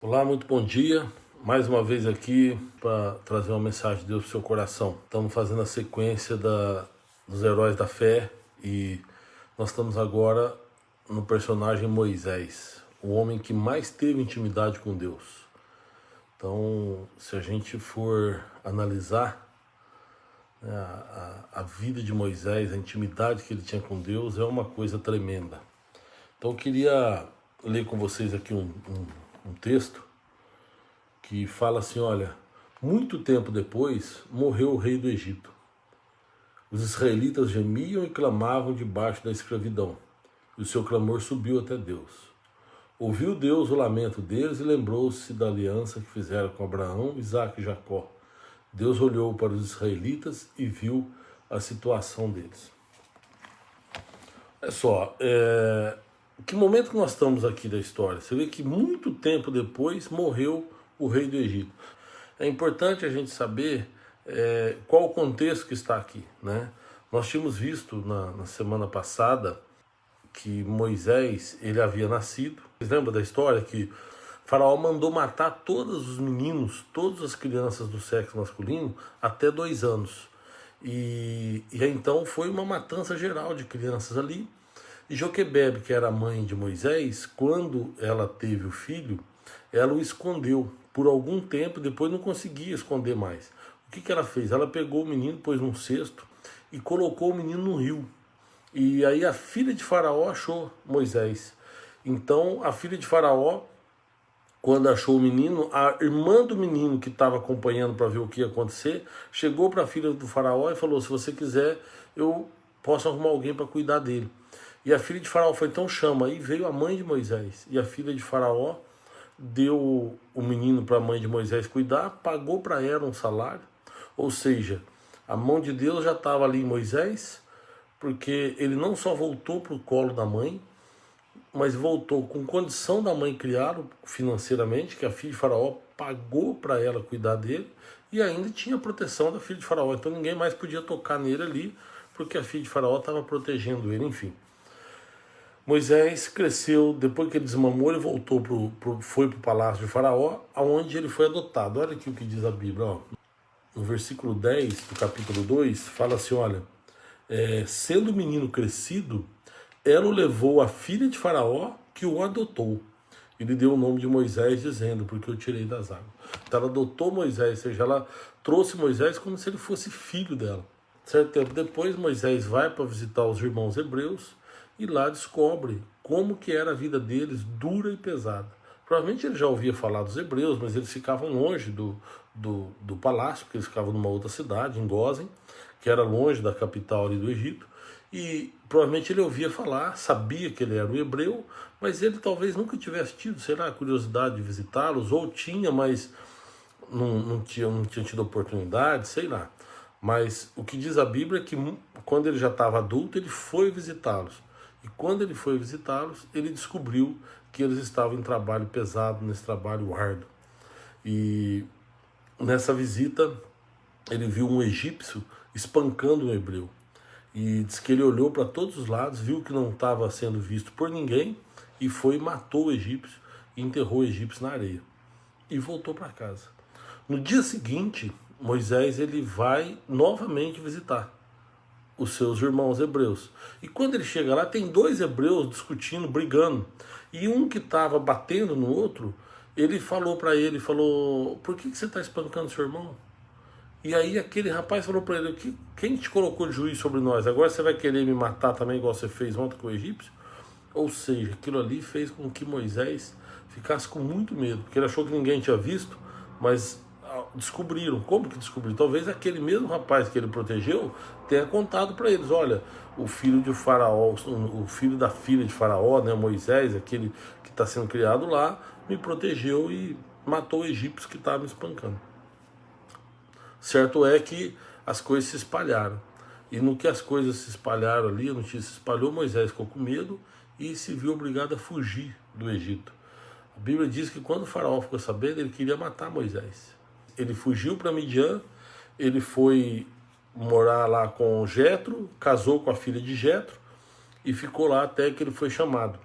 Olá, muito bom dia. Mais uma vez aqui para trazer uma mensagem de Deus para o seu coração. Estamos fazendo a sequência dos heróis da fé e nós estamos agora no personagem Moisés, o homem que mais teve intimidade com Deus. Então, se a gente for analisar, né, a vida de Moisés, a intimidade que ele tinha com Deus é uma coisa tremenda. Então eu queria ler com vocês aqui um texto que fala assim, olha, muito tempo depois morreu o rei do Egito. Os israelitas gemiam e clamavam debaixo da escravidão, e o seu clamor subiu até Deus. Ouviu Deus o lamento deles e lembrou-se da aliança que fizera com Abraão, Isaque e Jacó. Deus olhou para os israelitas e viu a situação deles. Olha só, que momento que nós estamos aqui da história? Você vê que muito tempo depois morreu o rei do Egito. É importante a gente saber qual o contexto que está aqui, né? Nós tínhamos visto na semana passada que Moisés, ele havia nascido. Vocês lembram da história que Faraó mandou matar todos os meninos, todas as crianças do sexo masculino até 2 anos. E então foi uma matança geral de crianças ali. E Joquebebe, que era a mãe de Moisés, quando ela teve o filho, ela o escondeu por algum tempo, depois não conseguia esconder mais. O que ela fez? Ela pegou o menino, pôs num cesto e colocou o menino no rio. E aí a filha de Faraó achou Moisés. Então a filha de Faraó, quando achou o menino, a irmã do menino que estava acompanhando para ver o que ia acontecer, chegou para a filha do Faraó e falou, se você quiser, eu posso arrumar alguém para cuidar dele. E a filha de Faraó foi, então chama. Aí veio a mãe de Moisés. E a filha de Faraó deu o menino para a mãe de Moisés cuidar, pagou para ela um salário. Ou seja, a mão de Deus já estava ali em Moisés, porque ele não só voltou para o colo da mãe, mas voltou com condição da mãe criá-lo financeiramente, que a filha de Faraó pagou para ela cuidar dele, e ainda tinha a proteção da filha de Faraó. Então ninguém mais podia tocar nele ali, porque a filha de Faraó estava protegendo ele, enfim. Moisés cresceu, depois que ele desmamou, ele voltou foi para o palácio de Faraó, aonde ele foi adotado. Olha aqui o que diz a Bíblia. Ó. No versículo 10 do capítulo 2, fala assim, olha, sendo o menino crescido, ela o levou à filha de Faraó, que o adotou. Ele deu o nome de Moisés, dizendo, porque eu tirei das águas. Então ela adotou Moisés, ou seja, ela trouxe Moisés como se ele fosse filho dela. Certo tempo depois, Moisés vai para visitar os irmãos hebreus, e lá descobre como que era a vida deles, dura e pesada. Provavelmente ele já ouvia falar dos hebreus, mas eles ficavam longe do palácio, porque eles ficavam numa outra cidade, em Gósen, que era longe da capital ali do Egito, e provavelmente ele ouvia falar, sabia que ele era um hebreu, mas ele talvez nunca tivesse tido, sei lá, a curiosidade de visitá-los, ou tinha, mas não tinha tido oportunidade, sei lá. Mas o que diz a Bíblia é que quando ele já estava adulto, ele foi visitá-los. E quando ele foi visitá-los, ele descobriu que eles estavam em trabalho pesado, nesse trabalho árduo. E nessa visita, ele viu um egípcio espancando um hebreu. E diz que ele olhou para todos os lados, viu que não estava sendo visto por ninguém, e foi e matou o egípcio, e enterrou o egípcio na areia. E voltou para casa. No dia seguinte, Moisés ele vai novamente visitar os seus irmãos hebreus. E quando ele chega lá, tem 2 hebreus discutindo, brigando. E um que estava batendo no outro, ele falou para ele, por que você está espancando seu irmão? E aí aquele rapaz falou para ele, quem te colocou de juiz sobre nós? Agora você vai querer me matar também, igual você fez ontem com o egípcio? Ou seja, aquilo ali fez com que Moisés ficasse com muito medo, porque ele achou que ninguém tinha visto, mas descobriram. Como que descobriram? Talvez aquele mesmo rapaz que ele protegeu tenha contado para eles, olha, o filho de Faraó, o filho da filha de Faraó, né, Moisés, aquele que está sendo criado lá, me protegeu e matou o egípcio que estava me espancando. Certo é que as coisas se espalharam. E no que as coisas se espalharam ali, a notícia se espalhou, Moisés ficou com medo e se viu obrigado a fugir do Egito. A Bíblia diz que quando o faraó ficou sabendo, ele queria matar Moisés. Ele fugiu para Midian, ele foi morar lá com Jetro, casou com a filha de Jetro e ficou lá até que ele foi chamado.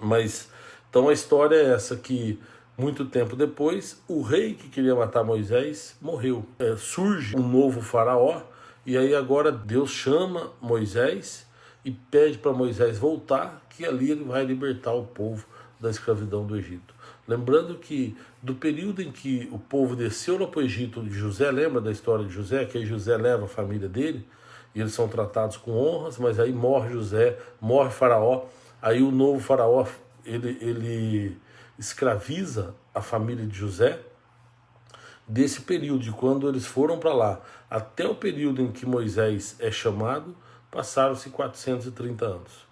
Mas então a história é essa, que Muito tempo depois, o rei que queria matar Moisés morreu. Surge um novo faraó, e aí agora Deus chama Moisés e pede para Moisés voltar, que ali ele vai libertar o povo da escravidão do Egito. Lembrando que do período em que o povo desceu lá para o Egito de José, lembra da história de José, que aí José leva a família dele, e eles são tratados com honras, mas aí morre José, morre Faraó, aí o novo Faraó, ele escraviza a família de José. Desse período, de quando eles foram para lá, até o período em que Moisés é chamado, passaram-se 430 anos.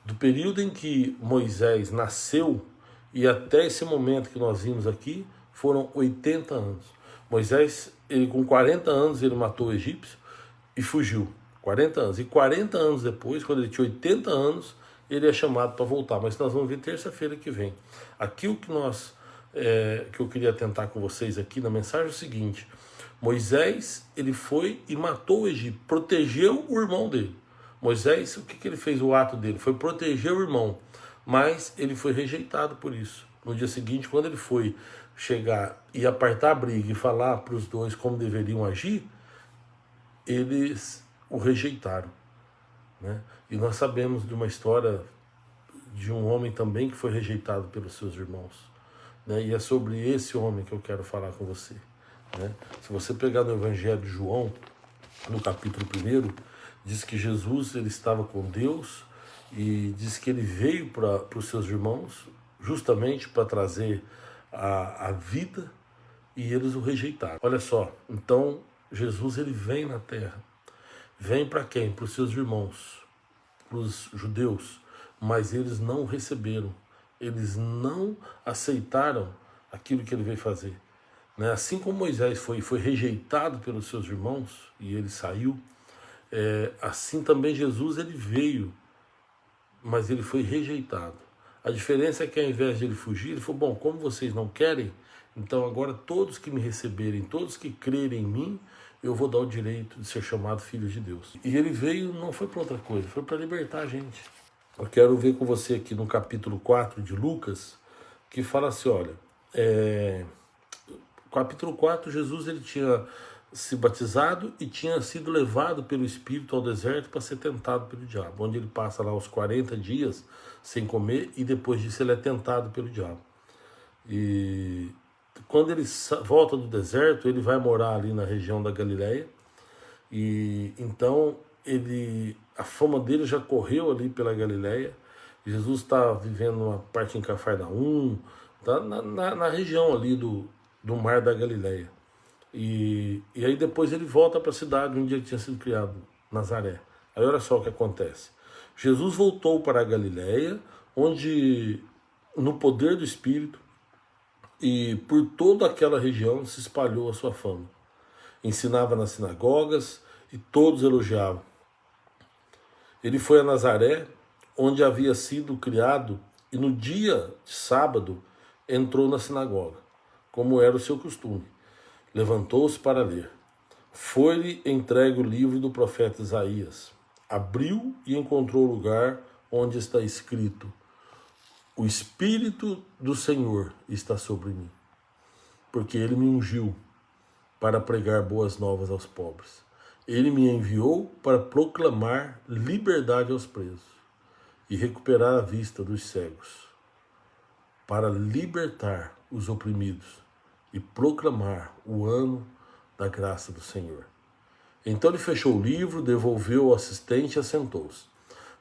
Do período em que Moisés nasceu e até esse momento que nós vimos aqui, foram 80 anos. Moisés, ele com 40 anos, ele matou o egípcio e fugiu. 40 anos. E 40 anos depois, quando ele tinha 80 anos, ele é chamado para voltar. Mas nós vamos ver terça-feira que vem. Aqui o que que eu queria tentar com vocês aqui na mensagem é o seguinte: Moisés, ele foi e matou o Egito, protegeu o irmão dele. Moisés, o que ele fez, o ato dele? Foi proteger o irmão, mas ele foi rejeitado por isso. No dia seguinte, quando ele foi chegar e apartar a briga e falar para os dois como deveriam agir, eles o rejeitaram, né? E nós sabemos de uma história de um homem também que foi rejeitado pelos seus irmãos, né? E é sobre esse homem que eu quero falar com você, né? Se você pegar no Evangelho de João, no capítulo 1, diz que Jesus, ele estava com Deus e diz que ele veio para os seus irmãos justamente para trazer a vida, e eles o rejeitaram. Olha só, então Jesus, ele vem na terra. Vem para quem? Para os seus irmãos, para os judeus, mas eles não o receberam, eles não aceitaram aquilo que ele veio fazer, né? Assim como Moisés foi rejeitado pelos seus irmãos e ele saiu, assim também Jesus, ele veio, mas ele foi rejeitado. A diferença é que ao invés de ele fugir, ele falou: bom, como vocês não querem, então agora todos que me receberem, todos que crerem em mim, eu vou dar o direito de ser chamado filho de Deus. E ele veio, não foi para outra coisa, foi para libertar a gente. Eu quero ver com você aqui no capítulo 4 de Lucas, que fala assim, olha, capítulo 4, Jesus, ele tinha se batizado e tinha sido levado pelo Espírito ao deserto para ser tentado pelo diabo, onde ele passa lá os 40 dias sem comer, e depois disso ele é tentado pelo diabo. E quando ele volta do deserto, ele vai morar ali na região da Galileia, e então a fama dele já correu ali pela Galileia. Jesus está vivendo uma parte em Cafarnaum, tá na região ali do mar da Galileia. E aí depois ele volta para a cidade onde ele tinha sido criado, Nazaré. Aí olha só o que acontece. Jesus voltou para a Galileia, onde, no poder do Espírito, e por toda aquela região se espalhou a sua fama. Ensinava nas sinagogas e todos elogiavam. Ele foi a Nazaré, onde havia sido criado, e no dia de sábado entrou na sinagoga, como era o seu costume. Levantou-se para ler. Foi-lhe entregue o livro do profeta Isaías. Abriu e encontrou o lugar onde está escrito: o Espírito do Senhor está sobre mim, porque ele me ungiu para pregar boas novas aos pobres. Ele me enviou para proclamar liberdade aos presos e recuperar a vista dos cegos, para libertar os oprimidos e proclamar o ano da graça do Senhor. Então ele fechou o livro, devolveu ao assistente e assentou-se.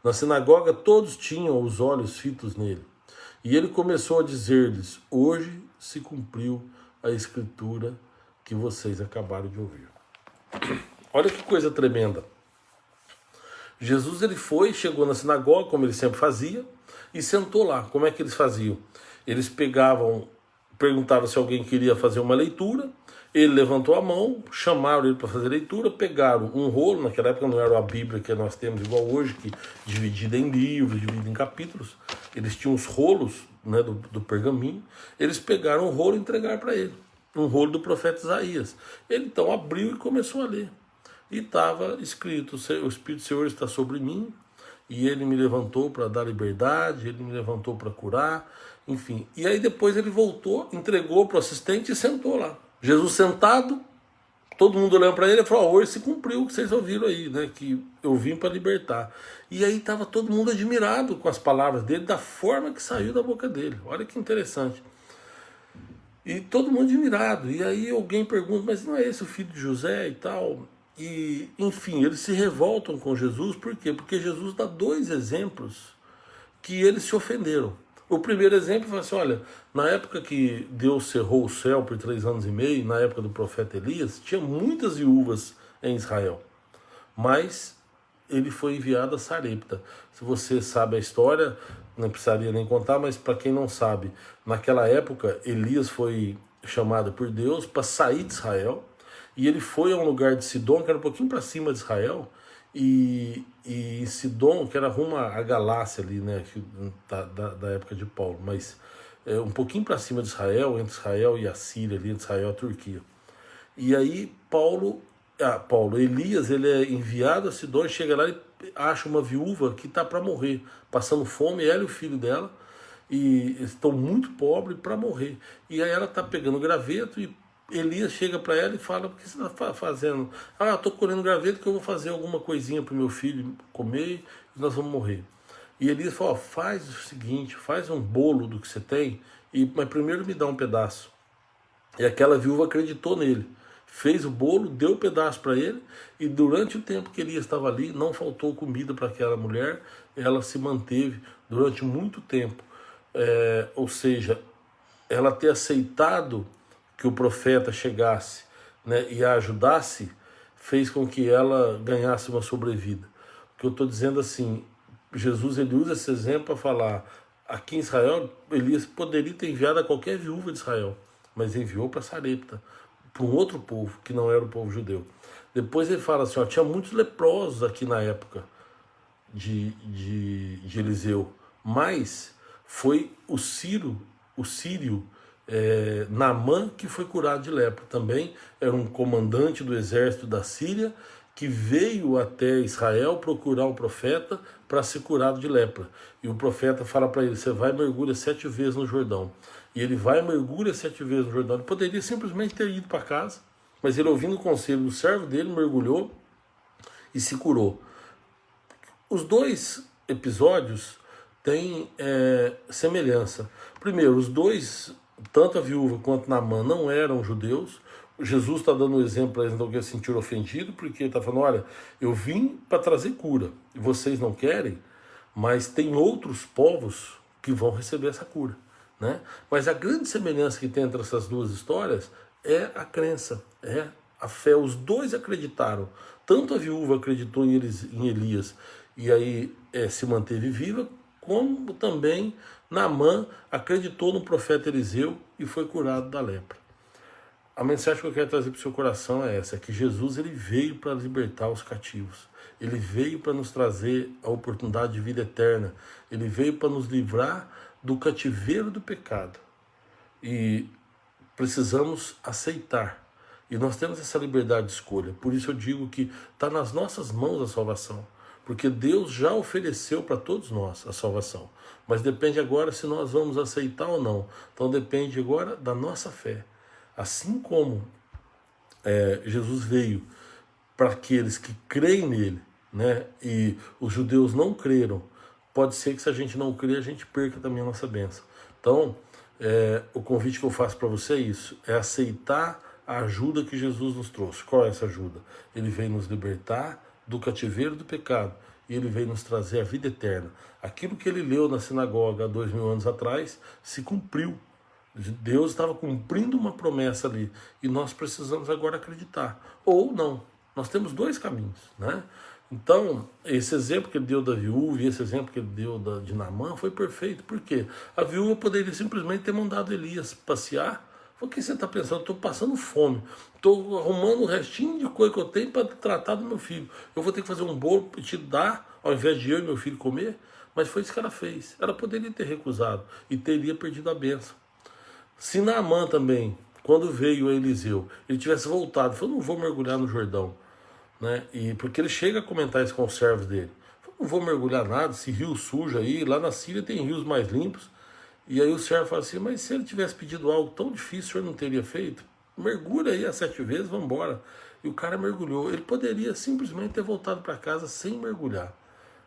Na sinagoga todos tinham os olhos fitos nele. E ele começou a dizer-lhes: hoje se cumpriu a escritura que vocês acabaram de ouvir. Olha que coisa tremenda. Jesus, ele chegou na sinagoga, como ele sempre fazia, e sentou lá. Como é que eles faziam? Eles perguntavam se alguém queria fazer uma leitura, ele levantou a mão, chamaram ele para fazer leitura, pegaram um rolo, naquela época não era a Bíblia que nós temos igual hoje, que dividida em livros, dividida em capítulos, eles tinham os rolos, né, do pergaminho, eles pegaram o rolo e entregaram para ele, um rolo do profeta Isaías. Ele então abriu e começou a ler, e estava escrito: o Espírito do Senhor está sobre mim, e ele me levantou para dar liberdade, ele me levantou para curar, enfim. E aí depois ele voltou, entregou para o assistente e sentou lá. Jesus sentado, todo mundo olhando para ele e falou: hoje se cumpriu o que vocês ouviram aí, né? Que eu vim para libertar. E aí estava todo mundo admirado com as palavras dele, da forma que saiu da boca dele. Olha que interessante. E todo mundo admirado. E aí alguém pergunta: mas não é esse o filho de José e tal? E, enfim, eles se revoltam com Jesus. Por quê? Porque Jesus dá dois exemplos que eles se ofenderam. O primeiro exemplo foi assim: olha, na época que Deus cerrou o céu por 3 anos e meio, na época do profeta Elias, tinha muitas viúvas em Israel. Mas ele foi enviado a Sarepta. Se você sabe a história, não precisaria nem contar, mas para quem não sabe, naquela época Elias foi chamado por Deus para sair de Israel, e ele foi a um lugar de Sidom, que era um pouquinho para cima de Israel, e Sidom, que era rumo à Galácia ali, né, da época de Paulo, mas um pouquinho para cima de Israel, entre Israel e a Síria, ali, entre Israel e a Turquia. E aí Elias, ele é enviado a Sidom, chega lá e acha uma viúva que está para morrer, passando fome, ela e o filho dela, e estão muito pobres para morrer. E aí ela está pegando graveto e Elias chega para ela e fala: o que você está fazendo? Ah, estou colhendo graveto que eu vou fazer alguma coisinha para o meu filho comer e nós vamos morrer. E Elias fala: ó, faz o seguinte, faz um bolo do que você tem, mas primeiro me dá um pedaço. E aquela viúva acreditou nele, fez o bolo, deu um pedaço para ele, e durante o tempo que Elias estava ali, não faltou comida para aquela mulher, ela se manteve durante muito tempo. Ou seja, ela ter aceitado que o profeta chegasse, né, e a ajudasse, fez com que ela ganhasse uma sobrevida. O que eu estou dizendo assim, Jesus ele usa esse exemplo para falar: aqui em Israel, Elias poderia ter enviado a qualquer viúva de Israel, mas enviou para Sarepta, para um outro povo, que não era o povo judeu. Depois ele fala assim: ó, tinha muitos leprosos aqui na época de Eliseu, mas foi o sírio Naamã que foi curado de lepra. Também era um comandante do exército da Síria que veio até Israel procurar o profeta para ser curado de lepra. E o profeta fala para ele: você vai e mergulha 7 vezes no Jordão. E ele vai e mergulha 7 vezes no Jordão. Ele poderia simplesmente ter ido para casa, mas ele, ouvindo o conselho do servo dele, mergulhou e se curou. Os dois episódios têm semelhança. Primeiro, os dois, tanto a viúva quanto Naamã, não eram judeus. Jesus está dando um exemplo para eles, então, que eles se sentiram ofendidos, porque ele está falando: olha, eu vim para trazer cura, e vocês não querem, mas tem outros povos que vão receber essa cura, né? Mas a grande semelhança que tem entre essas duas histórias é a crença, é a fé. Os dois acreditaram. Tanto a viúva acreditou em Elias e aí se manteve viva, como também Naamã acreditou no profeta Eliseu e foi curado da lepra. A mensagem que eu quero trazer para o seu coração é essa: que Jesus ele veio para libertar os cativos. Ele veio para nos trazer a oportunidade de vida eterna. Ele veio para nos livrar do cativeiro do pecado. E precisamos aceitar. E nós temos essa liberdade de escolha. Por isso eu digo que está nas nossas mãos a salvação. Porque Deus já ofereceu para todos nós a salvação. Mas depende agora se nós vamos aceitar ou não. Então depende agora da nossa fé. Assim como Jesus veio para aqueles que creem nele, né, e os judeus não creram, pode ser que se a gente não crer, a gente perca também a nossa bênção. Então, o convite que eu faço para você é isso: é aceitar a ajuda que Jesus nos trouxe. Qual é essa ajuda? Ele veio nos libertar do cativeiro do pecado, e ele veio nos trazer a vida eterna. Aquilo que ele leu na sinagoga há 2000 anos atrás se cumpriu. Deus estava cumprindo uma promessa ali, e nós precisamos agora acreditar, ou não. Nós temos dois caminhos, né? Então, esse exemplo que ele deu da viúva e esse exemplo que ele deu de Naamã foi perfeito. Por quê? A viúva poderia simplesmente ter mandado Elias passear. O que você está pensando? Estou passando fome, estou arrumando o restinho de coisa que eu tenho para tratar do meu filho. Eu vou ter que fazer um bolo para te dar, ao invés de eu e meu filho comer? Mas foi isso que ela fez. Ela poderia ter recusado e teria perdido a bênção. Se Naamã também, quando veio a Eliseu, ele tivesse voltado, falou: não vou mergulhar no Jordão, né? Porque ele chega a comentar isso com os servos dele: não vou mergulhar nada, esse rio sujo aí, lá na Síria tem rios mais limpos. E aí o servo fala assim, mas se ele tivesse pedido algo tão difícil, o senhor não teria feito? Mergulha aí as 7 vezes, vamos embora. E o cara mergulhou. Ele poderia simplesmente ter voltado para casa sem mergulhar.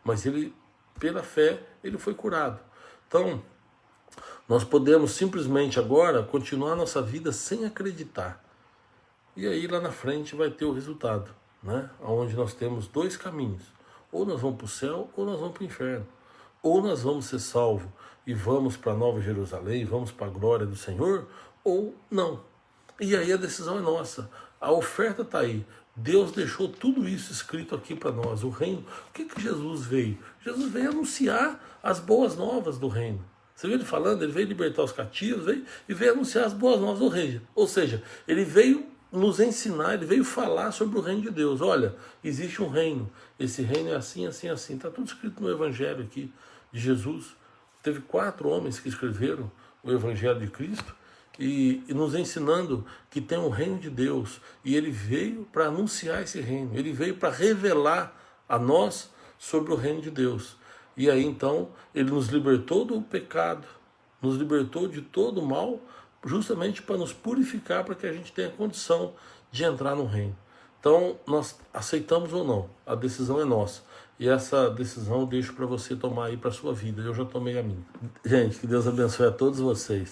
Mas ele, pela fé, ele foi curado. Então, nós podemos simplesmente agora continuar nossa vida sem acreditar. E aí lá na frente vai ter o resultado, né? Onde nós temos 2 caminhos. Ou nós vamos para o céu, ou nós vamos para o inferno. Ou nós vamos ser salvos e vamos para Nova Jerusalém, vamos para a glória do Senhor, ou não. E aí a decisão é nossa. A oferta está aí. Deus deixou tudo isso escrito aqui para nós. O reino. O que Jesus veio? Jesus veio anunciar as boas novas do reino. Você viu ele falando? Ele veio libertar os cativos, veio anunciar as boas novas do reino. Ou seja, ele veio nos ensinar, ele veio falar sobre o reino de Deus. Olha, existe um reino. Esse reino é assim, assim, assim. Está tudo escrito no Evangelho aqui de Jesus. Teve 4 homens que escreveram o Evangelho de Cristo e nos ensinando que tem um reino de Deus. E ele veio para anunciar esse reino. Ele veio para revelar a nós sobre o reino de Deus. E aí então ele nos libertou do pecado, nos libertou de todo o mal, justamente para nos purificar, para que a gente tenha condição de entrar no reino. Então nós aceitamos ou não, a decisão é nossa. E essa decisão eu deixo para você tomar aí para a sua vida. Eu já tomei a minha. Gente, que Deus abençoe a todos vocês.